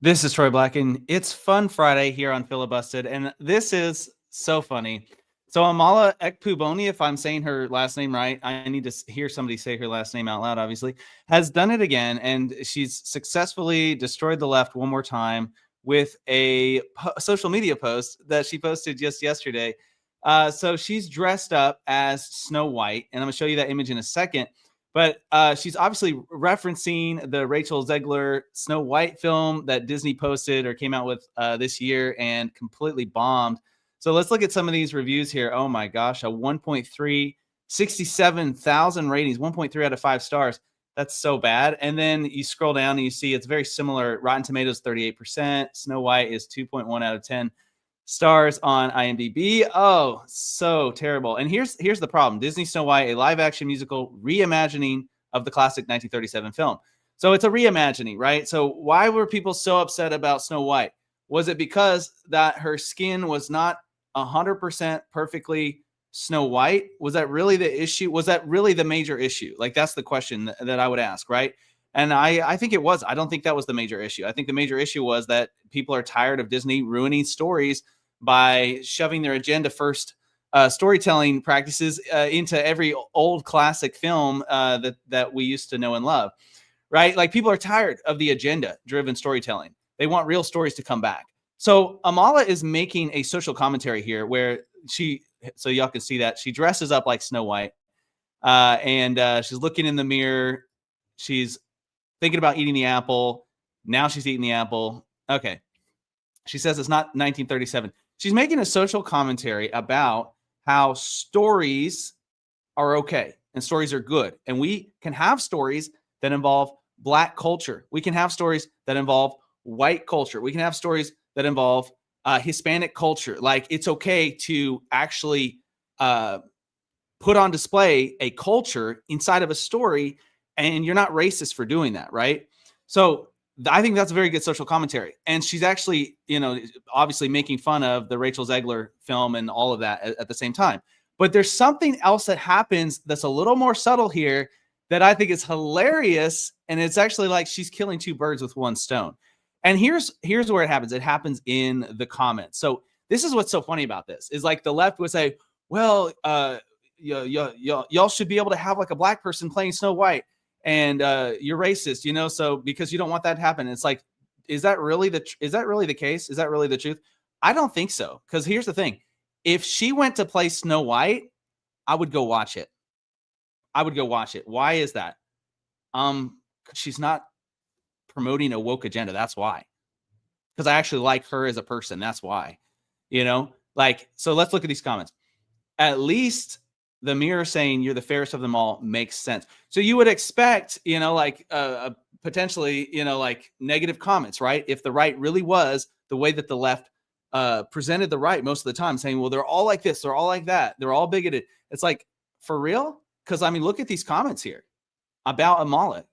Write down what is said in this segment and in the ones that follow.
This is Troy Black, and it's Fun Friday here on Filibusted, and this is so funny. So Amala Ekpunobi, if I'm saying her last name right, I need to hear somebody say her last name out loud, obviously, has done it again, and she's successfully destroyed the left one more time with a social media post that she posted just yesterday. So she's dressed up as Snow White, and I'm going to show you that image in a second. But she's obviously referencing the Rachel Zegler Snow White film that Disney posted or came out with this year and completely bombed. So let's look at some of these reviews here. Oh my gosh, a 1.3, 67,000 ratings, 1.3 out of 5 stars. That's so bad. And then you scroll down and you see it's very similar. Rotten Tomatoes, 38%. Snow White is 2.1 out of 10 stars on IMDb. Oh, so terrible. And here's the problem. Disney Snow White, a live action musical reimagining of the classic 1937 film. So it's a reimagining, right? So why were people so upset about Snow White? Was it because that her skin was not 100% perfectly Snow White? Was that really the issue? Was that really the major issue? Like, that's the question that I would ask, right? And I think it was. I don't think that was the major issue. I think the major issue was that people are tired of Disney ruining stories by shoving their agenda first storytelling practices into every old classic film that we used to know and love, right? Like, people are tired of the agenda-driven storytelling. They want real stories to come back. So Amala is making a social commentary here where so y'all can see that, she dresses up like Snow White and she's looking in the mirror. She's thinking about eating the apple. Now she's eating the apple. Okay. She says it's not 1937. She's making a social commentary about how stories are okay and stories are good. And we can have stories that involve Black culture. We can have stories that involve white culture. We can have stories that involve Hispanic culture. Like, it's okay to actually put on display a culture inside of a story, and you're not racist for doing that, right? So I think that's a very good social commentary. And she's actually, obviously making fun of the Rachel Zegler film and all of that at the same time. But there's something else that happens that's a little more subtle here that I think is hilarious. And it's actually like she's killing two birds with one stone. And here's where it happens. It happens in the comments. So this is what's so funny about this is, like, the left would say, well, y'all should be able to have like a Black person playing Snow White, and you're racist, so because you don't want that to happen. It's like, is that really the case? Is that really the truth? I don't think so. Because here's the thing. If she went to play Snow White, I would go watch it. Why is that? She's not promoting a woke agenda. That's why. Because I actually like her as a person. That's why. So let's look at these comments. At least the mirror saying you're the fairest of them all makes sense. So you would expect, potentially, like, negative comments, right? If the right really was the way that the left presented the right most of the time, saying, well, they're all like this, they're all like that, they're all bigoted. It's like, for real? Because, I mean, look at these comments here about Amala.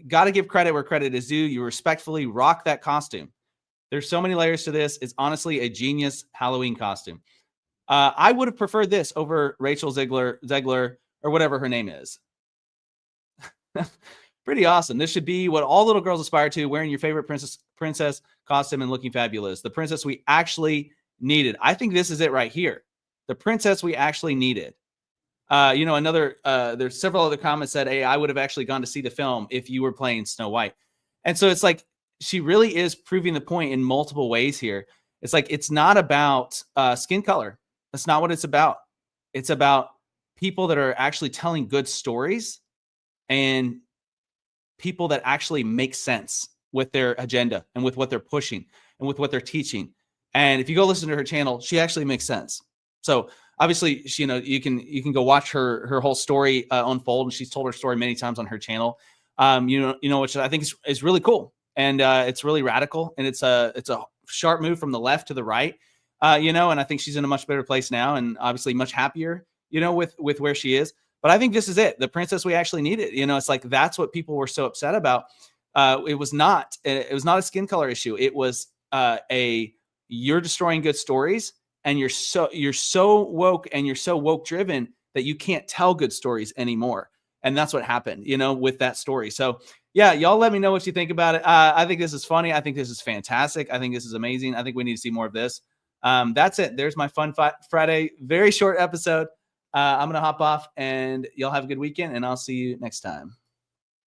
Got to give credit where credit is due. You respectfully rock that costume. There's so many layers to this. It's honestly a genius Halloween costume. I would have preferred this over Rachel Zegler, or whatever her name is. Pretty awesome. This should be what all little girls aspire to, wearing your favorite princess costume and looking fabulous. The princess we actually needed. I think this is it right here. The princess we actually needed. There's several other comments that, hey, I would have actually gone to see the film if you were playing Snow White. And so it's like, she really is proving the point in multiple ways here. It's like, it's not about skin color. That's not what it's about. It's about people that are actually telling good stories and people that actually make sense with their agenda and with what they're pushing and with what they're teaching. And if you go listen to her channel, she actually makes sense. So obviously, you can go watch her whole story unfold, and she's told her story many times on her channel. Which I think is really cool, and it's really radical, and it's a sharp move from the left to the right. And I think she's in a much better place now, and obviously much happier, with where she is. But I think this is it, the princess we actually needed. It's like, that's what people were so upset about. It was not a skin color issue. It was you're destroying good stories, and you're so woke, and you're so woke driven that you can't tell good stories anymore. And that's what happened, with that story. So yeah, y'all let me know what you think about it. I think this is funny. I think this is fantastic. I think this is amazing. I think we need to see more of this. That's it. There's my Fun Friday. Very short episode. I'm going to hop off, and y'all have a good weekend, and I'll see you next time.